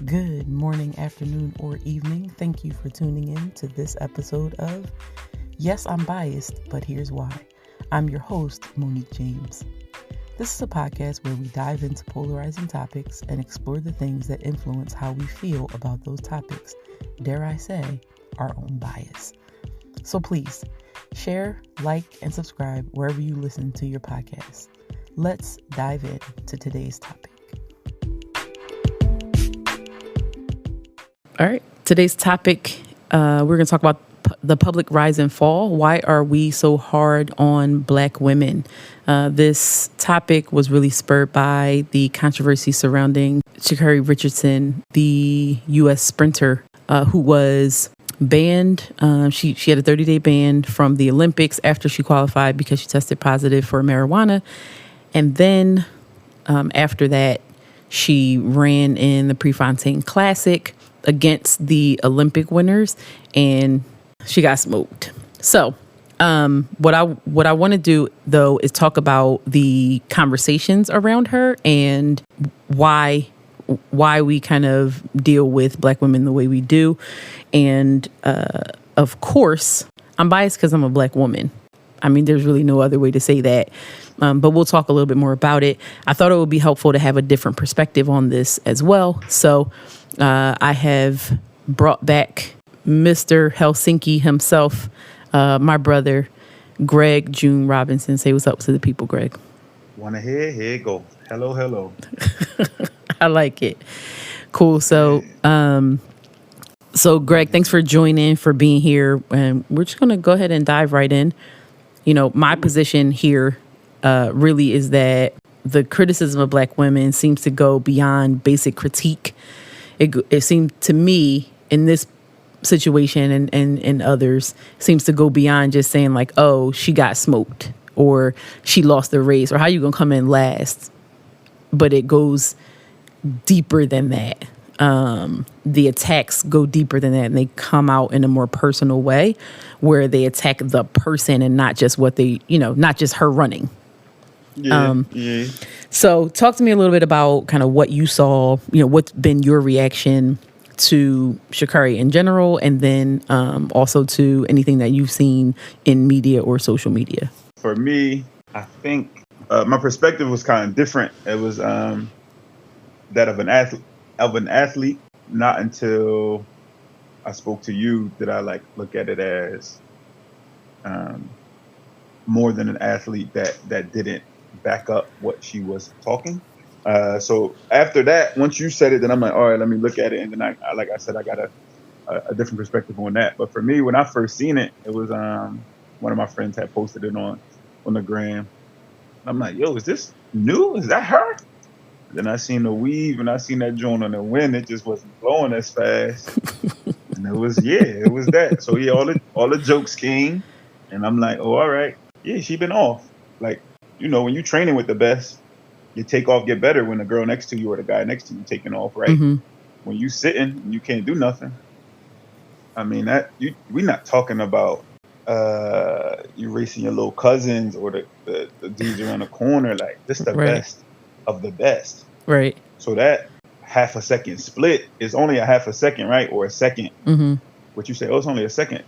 Good morning, afternoon, or evening. Thank you for tuning in to this episode of Yes, I'm Biased, but Here's Why. I'm your host, Monique James. This is a podcast where we dive into polarizing topics and explore the things that influence how we feel about those topics. Dare I say, our own bias. So please, share, like, and subscribe wherever you listen to your podcast. Let's dive into today's topic. All right. Today's topic, we're going to talk about the public rise and fall. Why are we so hard on Black women? This topic was really spurred by the controversy surrounding Sha'Carri Richardson, the U.S. sprinter who was banned. She had a 30-day ban from the Olympics after she qualified because she tested positive for marijuana. And then after that, she ran in the Prefontaine Classic against the Olympic winners, and she got smoked. So what I want to do, though, is talk about the conversations around her and why we kind of deal with Black women the way we do. And of course, I'm biased because I'm a Black woman. I mean, there's really no other way to say that. But we'll talk a little bit more about it. I thought it would be helpful to have a different perspective on this as well. So I have brought back Mr. Helsinki himself, my brother, Greg June Robinson. Say what's up to the people, Greg. Wanna hear? Here you go. Hello. I like it. Cool. So, Greg, thanks for joining, for being here. And we're just going to go ahead and dive right in. You know, my position here really is that the criticism of Black women seems to go beyond basic critique. It seemed to me in this situation and others seems to go beyond just saying like, oh, she got smoked or she lost the race or how you gonna come in last. But it goes deeper than that. The attacks go deeper than that, and they come out in a more personal way where they attack the person and not just what they, not just her running. Yeah. So talk to me a little bit about kind of what you saw, what's been your reaction to Sha'Carri in general, and then also to anything that you've seen in media or social media. For me, I think my perspective was kind of different. It was that of an athlete. Not until I spoke to you did I look at it as more than an athlete that didn't back up what she was talking. So after that, once you said it, then I'm like, all right, let me look at it. And then I like I said, I got a different perspective on that. But for me, when I first seen it, it was one of my friends had posted it on the gram. I'm like, yo, is this new? Is that her? Then I seen the weave and I seen that joint on the wind. It just wasn't blowing as fast. And it was that. So yeah, all the jokes came, and I'm like, oh, all right. Yeah, she been off. Like, when you training with the best, you take off, get better when the girl next to you or the guy next to you taking off, right? Mm-hmm. When you sitting and you can't do nothing. I mean, we not talking about you racing your little cousins or the dudes around the corner. Like, this the best of the best. Right. So that half a second split is only a half a second, right? Or a second. Mm-hmm. What you say, oh, it's only a second.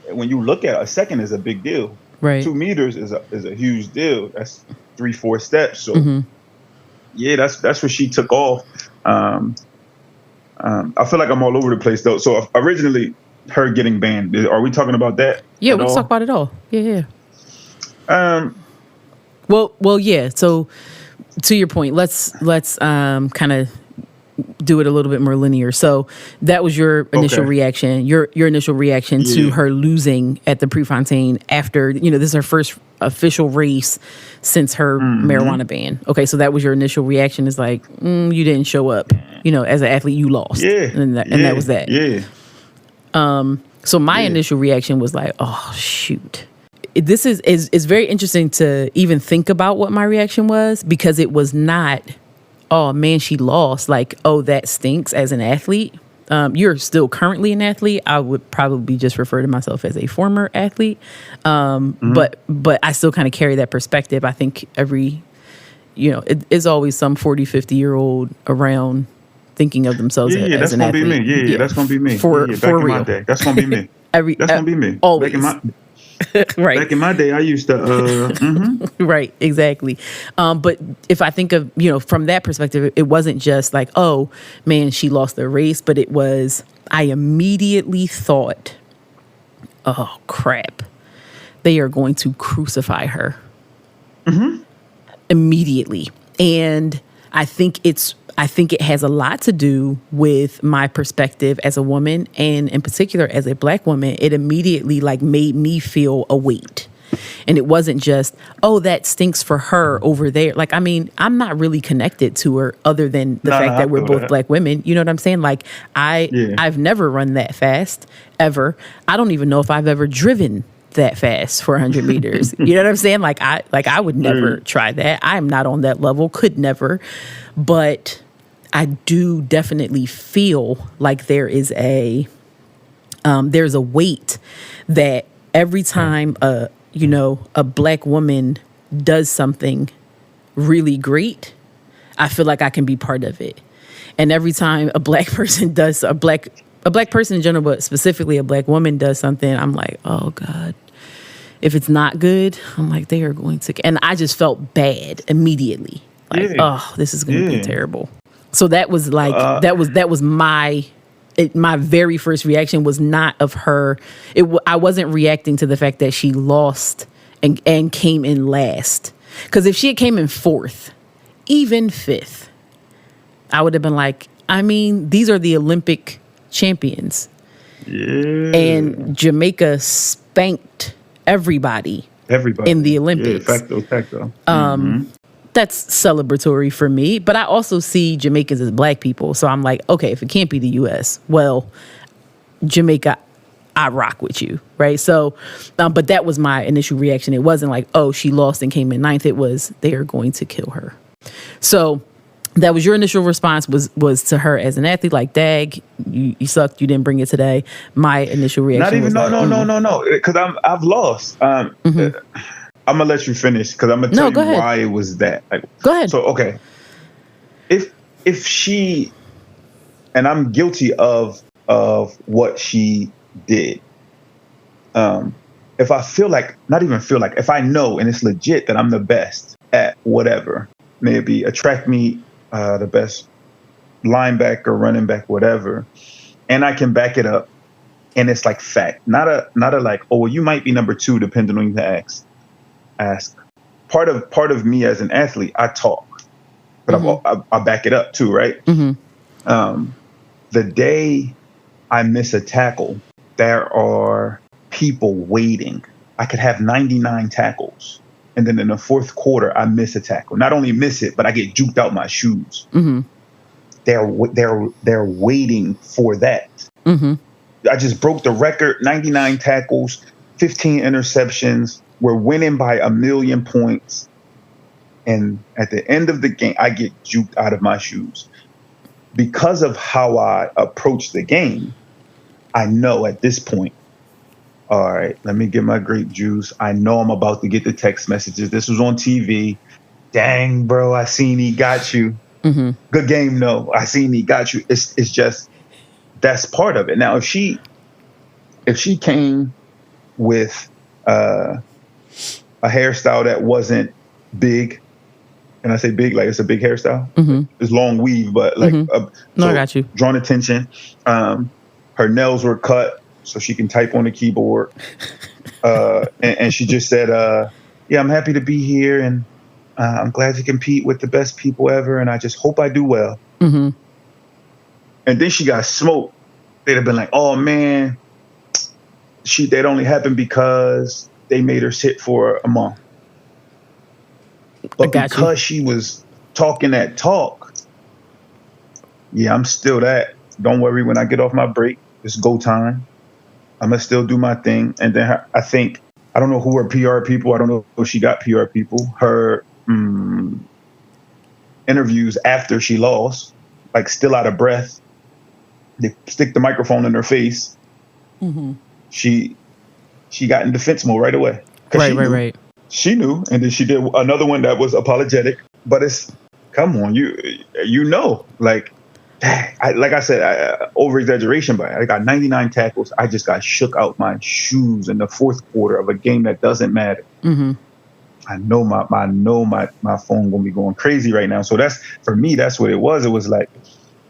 When you look at it, a second is a big deal. Right. 2 meters is a huge deal. That's 3-4 steps. So yeah, that's where she took off. I feel like I'm all over the place though. So originally her getting banned, are we talking about that? Yeah, we can talk about it all. Yeah. Well, yeah. So to your point, let's kind of do it a little bit more linear. So that was your initial reaction, your initial reaction to her losing at the Prefontaine after, this is her first official race since her marijuana ban. Okay. So that was your initial reaction, is like, you didn't show up, as an athlete, you lost. Yeah. And that was that. Yeah. So my initial reaction was like, oh shoot. This is very interesting to even think about what my reaction was, because it was not, oh man, she lost. Like, oh, that stinks as an athlete. You're still currently an athlete. I would probably just refer to myself as a former athlete. But I still kind of carry that perspective. I think every, it's always some 40, 50-year-old around thinking of themselves Yeah, as that's an gonna be athlete. me. Yeah, that's gonna be me. For Back in my real. day, that's gonna be me. That's gonna be me. Always. Right. Back in my day, I used to. Right, exactly. But if I think of, from that perspective, it wasn't just like, oh man, she lost the race, but it was, I immediately thought, oh crap, they are going to crucify her immediately. And I think it has a lot to do with my perspective as a woman, and in particular as a Black woman. It immediately like made me feel a weight. And it wasn't just, oh, that stinks for her over there. Like, I mean, I'm not really connected to her other than the fact that we're both Black women. You know what I'm saying? Like, I've never run that fast, ever. I don't even know if I've ever driven that fast for 100 meters. You know what I'm saying? Like I would never try that. I'm not on that level, could never. But I do definitely feel like there's a weight that every time a Black woman does something really great, I feel like I can be part of it. And every time a Black person does a Black person in general, but specifically a Black woman does something, I'm like, oh God, if it's not good, I'm like, they are going to, and I just felt bad immediately. Like, oh, this is going to be terrible. So that was like, that was my very first reaction was not of her. I wasn't reacting to the fact that she lost and came in last. Because if she had came in fourth, even fifth, I would have been like, I mean, these are the Olympic champions. Yeah. And Jamaica spanked everybody in the Olympics. Yeah, facto. That's celebratory for me. But I also see Jamaicans as Black people. So I'm like, okay, if it can't be the U.S., well, Jamaica, I rock with you, right? So, but that was my initial reaction. It wasn't like, oh, she lost and came in ninth. It was, they are going to kill her. So that was your initial response was to her as an athlete, like, dag, you sucked, you didn't bring it today. My initial reaction Not even, was no, because I've lost. I'm gonna let you finish because I'm gonna tell you why it was that. Like, go ahead. So, okay, if she, and I'm guilty of what she did. If I feel like, not even feel like, if I know and it's legit that I'm the best at whatever, maybe a track meet, the best linebacker, running back, whatever, and I can back it up, and it's like fact, not a like, oh, well, you might be number two, depending on who you ask. Part of me as an athlete, I talk, but I back it up too, right? The day I miss a tackle, there are people waiting. I could have 99 tackles. And then in the fourth quarter, I miss a tackle. Not only miss it, but I get juked out my shoes. They're waiting for that. I just broke the record, 99 tackles, 15 interceptions. We're winning by 1,000,000 points. And at the end of the game, I get juked out of my shoes. Because of how I approach the game, I know at this point, all right, let me get my grape juice. I know I'm about to get the text messages. This was on TV. Dang, bro, I seen he got you. Good game, no. I seen he got you. It's just, that's part of it. Now, if she came with a hairstyle that wasn't big, and I say big, like it's a big hairstyle. It's long weave, but like, I got you. Drawn attention. Her nails were cut so she can type on the keyboard. And she just said, yeah, I'm happy to be here, and I'm glad to compete with the best people ever, and I just hope I do well. And then she got smoked. They'd have been like, oh man, that only happened because they made her sit for a month. But because she was talking that talk, yeah, I'm still that. Don't worry, when I get off my break, it's go time. I'm going to still do my thing. And then I think, I don't know who her PR people, I don't know if she got PR people. Her interviews after she lost, like still out of breath. They stick the microphone in her face. She got in defense mode right away. Right. She knew, and then she did another one that was apologetic. But it's, come on, you know, like, like I said, over exaggeration, but I got 99 tackles. I just got shook out my shoes in the fourth quarter of a game that doesn't matter. Mm-hmm. I know my phone gonna be going crazy right now. So that's, for me, that's what it was. It was like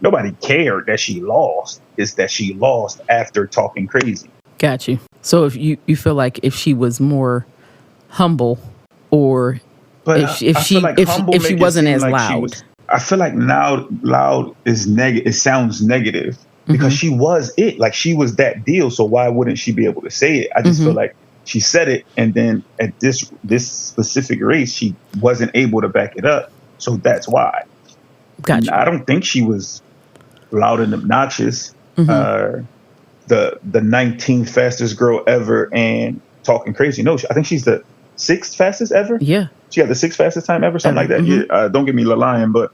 nobody cared that she lost. It's that she lost after talking crazy. Got you. So if you feel like if she was more humble, or But if she wasn't as loud. I feel like now loud is negative. It sounds negative because she was it. Like, she was that deal. So why wouldn't she be able to say it? I just feel like she said it, and then at this specific race, she wasn't able to back it up. So that's why. Gotcha. I don't think she was loud and obnoxious. The 19th fastest girl ever and talking crazy. No, I think she's the 6th fastest ever. Yeah. She had the 6th fastest time ever, something like that. Yeah, don't get me lying, but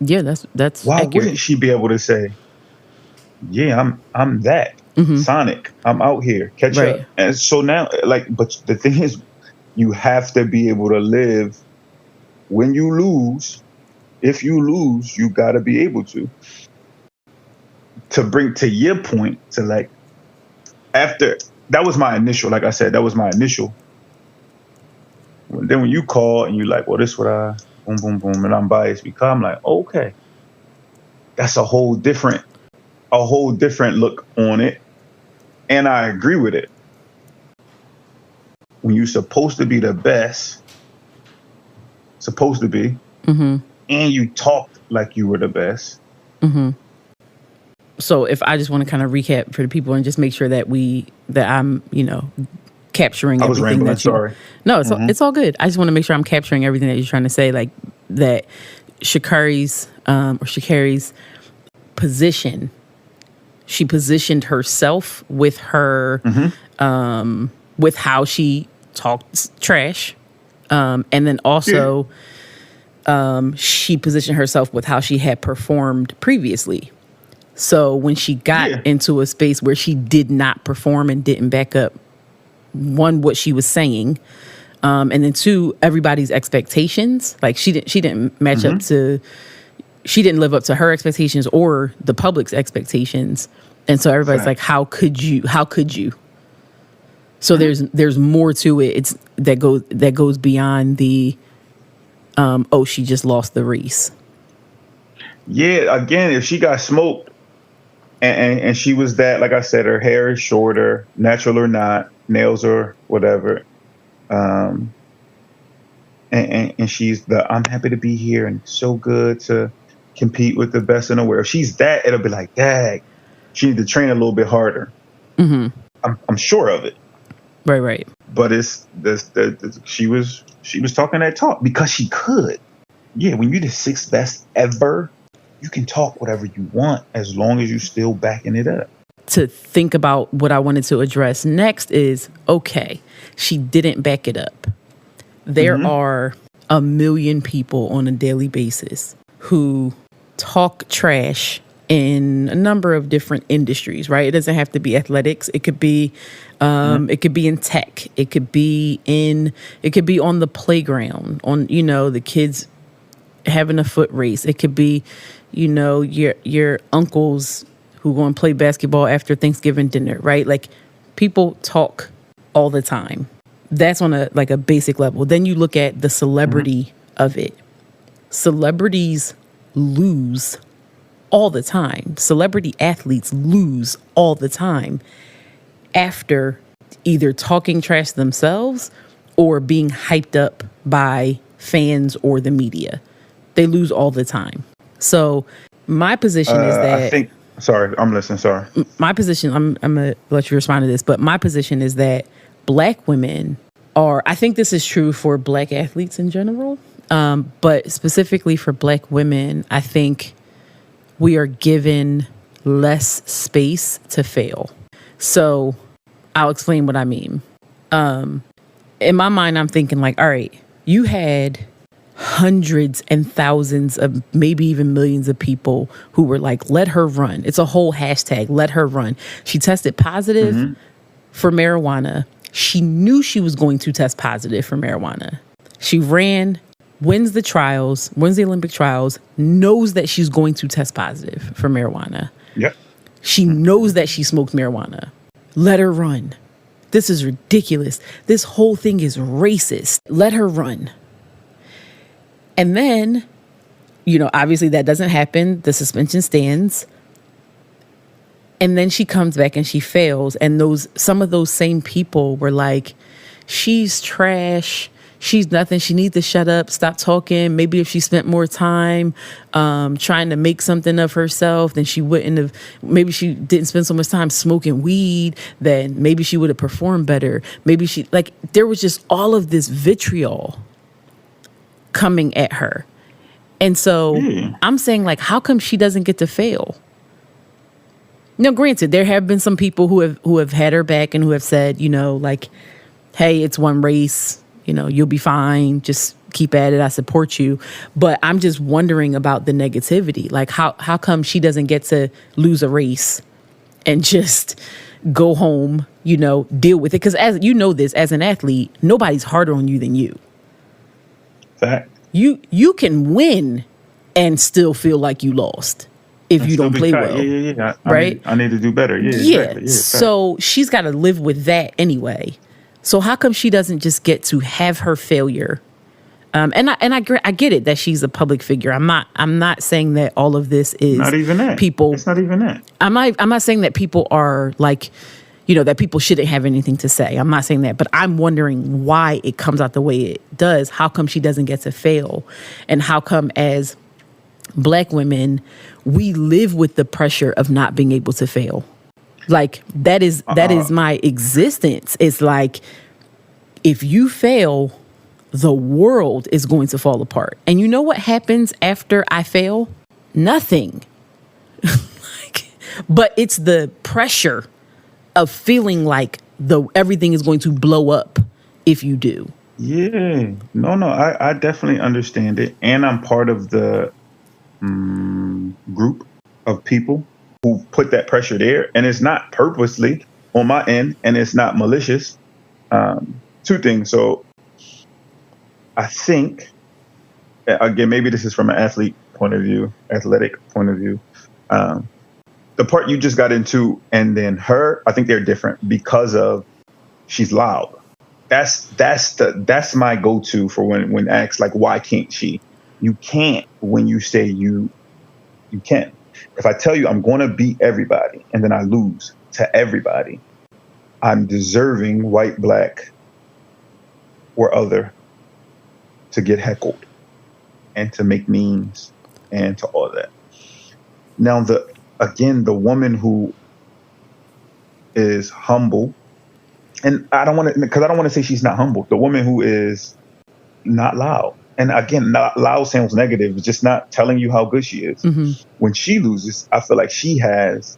yeah, that's why accurate. wouldn't she be able to say, "Yeah, I'm that Sonic. I'm out here, catch up." And so now, like, but the thing is, you have to be able to live when you lose. If you lose, you got to be able to bring to your point to, like, after that was my initial. Like I said, that was my initial. Then when you call and you like, well, this what I boom, boom, boom, and I'm biased because I'm like, okay, that's a whole different look on it. And I agree with it. When you're supposed to be the best, and you talked like you were the best. So if I just want to kind of recap for the people and just make sure that I'm, capturing everything. I was rambling, sorry. No, it's all good. I just want to make sure I'm capturing everything that you're trying to say, like that Sha'Carri's position. She positioned herself with her, with how she talked trash, and then also she positioned herself with how she had performed previously. So when she got into a space where she did not perform and didn't back up, one, what she was saying, and then two, everybody's expectations. Like she didn't match up to, she didn't live up to her expectations or the public's expectations. And so everybody's like, how could you? So there's more to it. It's that goes beyond the, she just lost the race. Yeah, again, if she got smoked and she was that, like I said, her hair is shorter, natural or not, nails or whatever, and she's I'm happy to be here and so good to compete with the best in the world. If she's that, it'll be like, dang, she needs to train a little bit harder. I'm sure of it. Right. But it's she was talking that talk because she could. Yeah, when you're the 6th best ever, you can talk whatever you want as long as you're still backing it up. To think about what I wanted to address next is, okay, she didn't back it up. There are a million people on a daily basis who talk trash in a number of different industries, right? It doesn't have to be athletics. It could be in tech. It could be on the playground, on, the kids having a foot race. It could be, your uncles who go and play basketball after Thanksgiving dinner, right? Like, people talk all the time. That's on a basic level. Then you look at the celebrity of it. Celebrities lose all the time. Celebrity athletes lose all the time after either talking trash themselves or being hyped up by fans or the media. They lose all the time. So my position is that... Sorry, I'm listening. Sorry. My position, I'm going to let you respond to this, but my position is that Black women are, I think this is true for Black athletes in general, but specifically for Black women, I think we are given less space to fail. So I'll explain what I mean. In my mind, I'm thinking like, all right, you had hundreds and thousands of, maybe even millions of people who were like, let her run. It's a whole hashtag, let her run. She tested positive for marijuana. She knew she was going to test positive for marijuana. She ran wins the Olympic trials, knows that she's going to test positive for marijuana. Yep. She knows that she smoked marijuana. Let her run. This is ridiculous. This whole thing is racist. Let her run. And then, obviously that doesn't happen. The suspension stands. And then she comes back and she fails. And some of those same people were like, she's trash. She's nothing. She needs to shut up, stop talking. Maybe if she spent more time trying to make something of herself, then she wouldn't have. Maybe she didn't spend so much time smoking weed, then maybe she would have performed better. Maybe there was just all of this vitriol coming at her. And so I'm saying, how come she doesn't get to fail? Now, granted, there have been some people who have had her back and who have said, hey, it's one race. You'll be fine. Just keep at it. I support you. But I'm just wondering about the negativity. How come she doesn't get to lose a race and just go home, deal with it? Because as you know this, as an athlete, nobody's harder on you than you. Fact. You can win and still feel like you lost if you don't play well. Yeah. Right? I need to do better. Yeah. Exactly. So she's got to live with that anyway. So how come she doesn't just get to have her failure? And I get it that she's a public figure. I'm not saying that all of this is not even that. People. It's not even that. I'm not saying that people are that people shouldn't have anything to say. I'm not saying that, but I'm wondering why it comes out the way it does. How come she doesn't get to fail? And how come as Black women, we live with the pressure of not being able to fail? That is my existence. It's if you fail, the world is going to fall apart. And you know what happens after I fail? Nothing. But it's the pressure of feeling like everything is going to blow up if you do. Yeah. No, I definitely understand it. And I'm part of the group of people who put that pressure there. And it's not purposely on my end, and it's not malicious. Two things. So I think, again, maybe this is from an athletic point of view. The part you just got into, and then her, I think they're different because of she's loud. That's my go-to for when asked why can't she? You can't when you say you can. If I tell you I'm going to beat everybody and then I lose to everybody, I'm deserving, white, Black, or other, to get heckled and to make memes and to all that. Now, the woman who is humble, and I don't want to say she's not humble. The woman who is not loud. And again, not loud sounds negative. It's just not telling you how good she is. Mm-hmm. When she loses, I feel like she has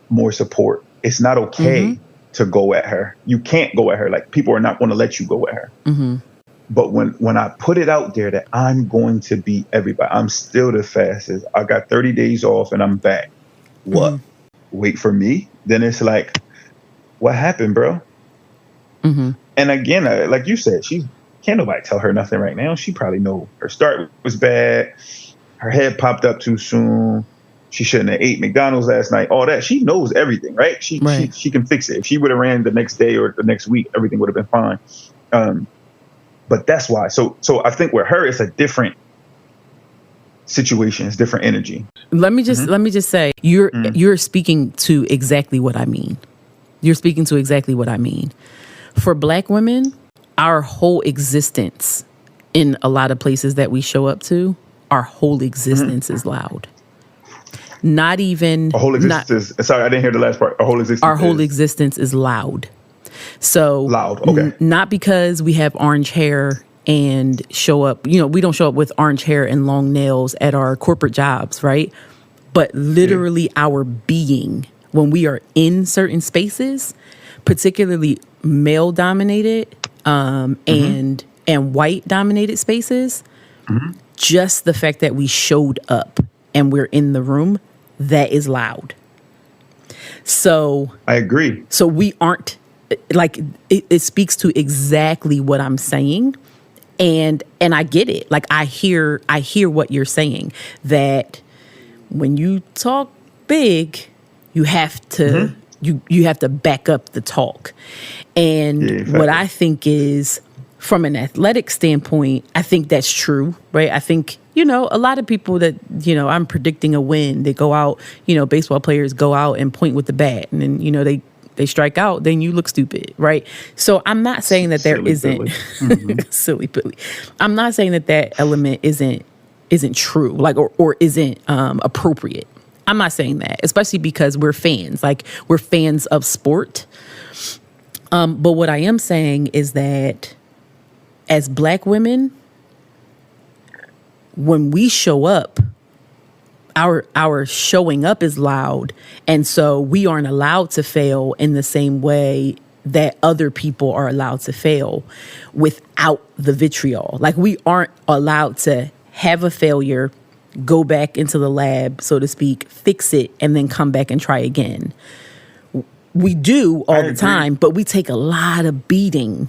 more support. It's not okay to go at her. You can't go at her. People are not going to let you go at her. Mm-hmm. But when I put it out there that I'm going to beat everybody, I'm still the fastest. I got 30 days off and I'm back. What? Mm-hmm. Wait for me? Then it's what happened, bro? Mm-hmm. And again, like you said, can't nobody tell her nothing right now. She probably know her start was bad. Her head popped up too soon. She shouldn't have ate McDonald's last night. All that. She knows everything, right? She can fix it. If she would have ran the next day or the next week, everything would have been fine. But that's why. So I think with her, it's a different situation. It's different energy. Let me just say, you're speaking to exactly what I mean. You're speaking to exactly what I mean. For Black women, our whole existence in a lot of places that we show up to, our whole existence is loud. Not even... Our whole existence is... Sorry, I didn't hear the last part. Our whole existence is loud. So... Loud, okay. Not because we have orange hair and show up... we don't show up with orange hair and long nails at our corporate jobs, right? But literally our being, when we are in certain spaces, particularly male-dominated and white-dominated spaces, just the fact that we showed up and we're in the room, that is loud. So I agree. So we aren't it speaks to exactly what I'm saying. And I get it. Like I hear what you're saying, that when you talk big, you have to you have to back up the talk. And what I think is, from an athletic standpoint, I think that's true, right? I think, a lot of people that, I'm predicting a win, they go out, baseball players go out and point with the bat, and then, they strike out, then you look stupid, right? So I'm not saying that there isn't silly Billy. I'm not saying that element isn't true, like, or isn't appropriate. I'm not saying that, especially because we're fans, like we're fans of sport. But what I am saying is that as Black women, when we show up, our showing up is loud. And so we aren't allowed to fail in the same way that other people are allowed to fail without the vitriol. Like, we aren't allowed to have a failure, go back into the lab, so to speak, fix it, and then come back and try again. We do all the time, but we take a lot of beating.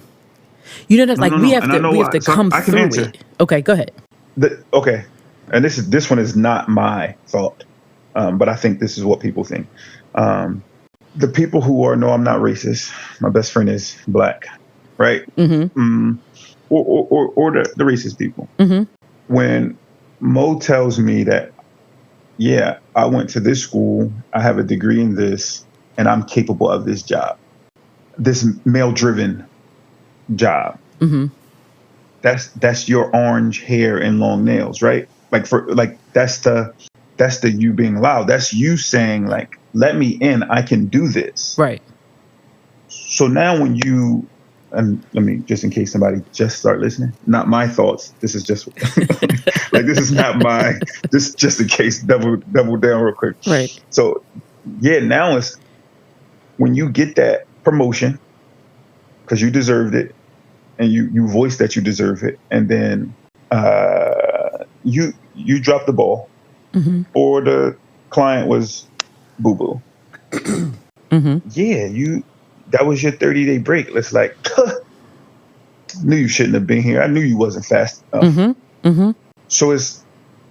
We have to come through it. Okay, go ahead. Okay. And this one is not my thought, but I think this is what people think. The people who are, no, I'm not racist. My best friend is Black, right? Mm-hmm. Or the racist people. Mm-hmm. When Mo tells me that, yeah, I went to this school, I have a degree in this, and I'm capable of this job, this male-driven job. Mm-hmm. That's your orange hair and long nails, right? That's the you being loud. That's you saying, like, let me in, I can do this. Right. So now when you, and let me, just in case somebody just start listening, not my thoughts. This is just this is not my, this just in case, double down real quick. Right. So yeah, now it's when you get that promotion because you deserved it and you voiced that you deserve it. And then, you dropped the ball, or the client was boo-boo. Yeah, that was your 30-day break. It's like, knew you shouldn't have been here. I knew you wasn't fast enough. So is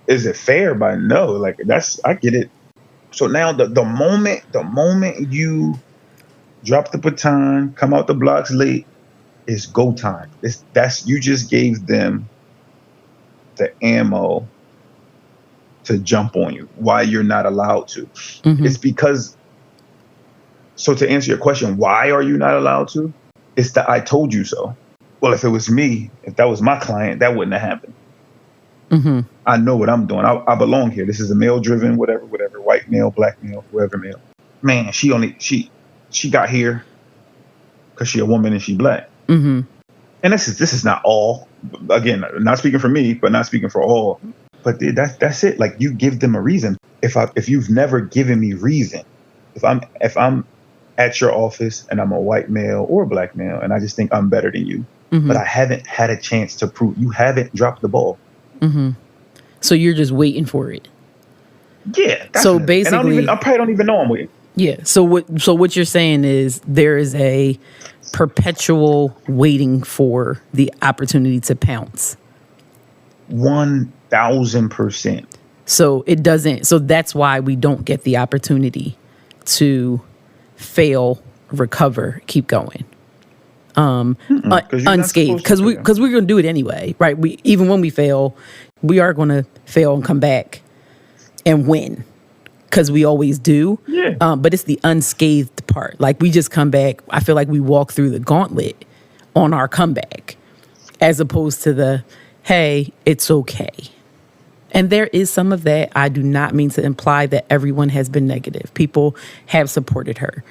it fair? By no, like I get it. So now the moment you drop the baton, come out the blocks late, it's go time. You just gave them the ammo to jump on you. Why you're not allowed to? It's because. So to answer your question, why are you not allowed to? It's the I told you so. Well, if it was me, if that was my client, that wouldn't have happened. I know what I'm doing. I belong here. This is a male-driven, whatever, white male, Black male, whoever male. Man, she got here because she a woman and she Black. And this is not all. Again, not speaking for me, but not speaking for all. But that's it. Like, you give them a reason. If you've never given me reason, if I'm at your office and I'm a white male or a Black male and I just think I'm better than you, but I haven't had a chance to prove, you haven't dropped the ball. So you're just waiting for it. Yeah. Definitely. So basically, I probably don't even know I'm waiting. Yeah. So what you're saying is there is a perpetual waiting for the opportunity to pounce. 1000%. So it doesn't. So that's why we don't get the opportunity to fail, recover, keep going, unscathed, because we're going to do it anyway, right? Even when we fail, we are going to fail and come back and win, because we always do. Yeah. But it's the unscathed part. Like, we just come back. I feel like we walk through the gauntlet on our comeback, as opposed to the, hey, it's okay. And there is some of that. I do not mean to imply that everyone has been negative. People have supported her.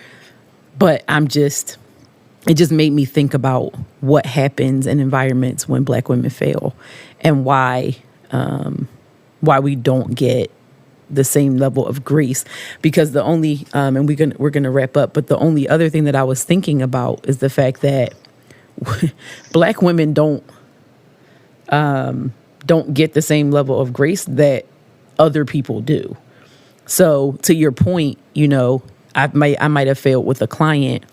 But it just made me think about what happens in environments when Black women fail, and why we don't get the same level of grace. Because the only, and we're gonna wrap up, but the only other thing that I was thinking about is the fact that Black women don't get the same level of grace that other people do. So to your point, I might have failed with a client,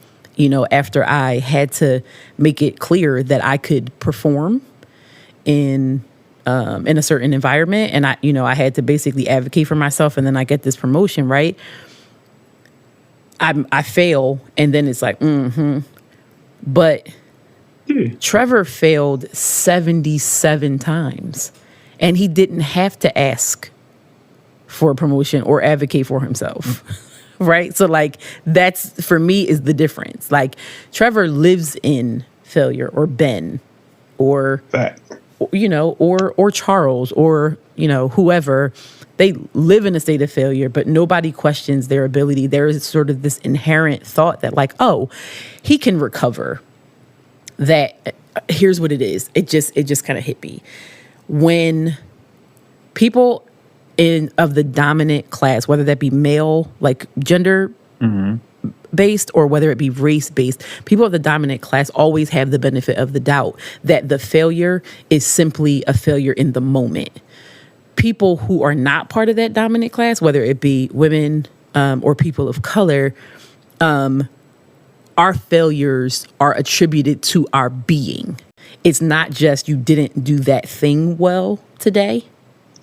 after I had to make it clear that I could perform in a certain environment, and I had to basically advocate for myself, and then I get this promotion, right? I fail, and then it's like, but Trevor failed 77 times, and he didn't have to ask for a promotion or advocate for himself. Right? So like, that's, for me, is the difference. Like, Trevor lives in failure, or Ben, or, or Charles, or, whoever. They live in a state of failure, but nobody questions their ability. There is sort of this inherent thought that like, oh, he can recover. That here's what it is. It just kind of hit me. When people of the dominant class, whether that be male, like gender based, or whether it be race based, people of the dominant class always have the benefit of the doubt that the failure is simply a failure in the moment. People who are not part of that dominant class, whether it be women or people of color, our failures are attributed to our being. It's not just you didn't do that thing well today.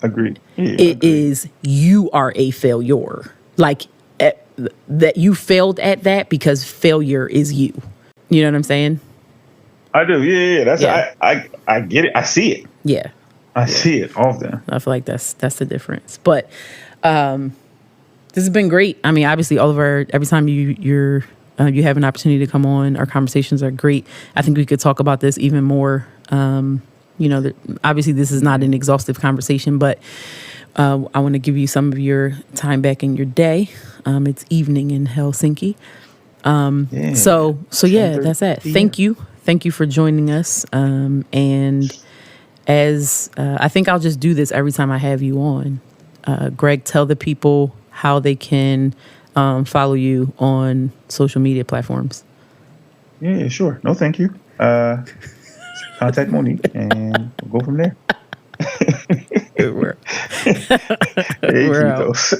Agreed. Yeah, it is you are a failure. Like that you failed at that because failure is you. You know what I'm saying? I do. Yeah. That's I get it. I see it. Yeah. I see it often. I feel like that's the difference. But this has been great. I mean, obviously, every time you have an opportunity to come on, our conversations are great. I think we could talk about this even more. Obviously, this is not an exhaustive conversation, but I want to give you some of your time back in your day. It's evening in Helsinki. So that's it. Thank you for joining us. And as I think I'll just do this every time I have you on. Greg, tell the people how they can follow you on social media platforms. Yeah, sure. No, thank you. Contact Monique and we'll go from there. We're out.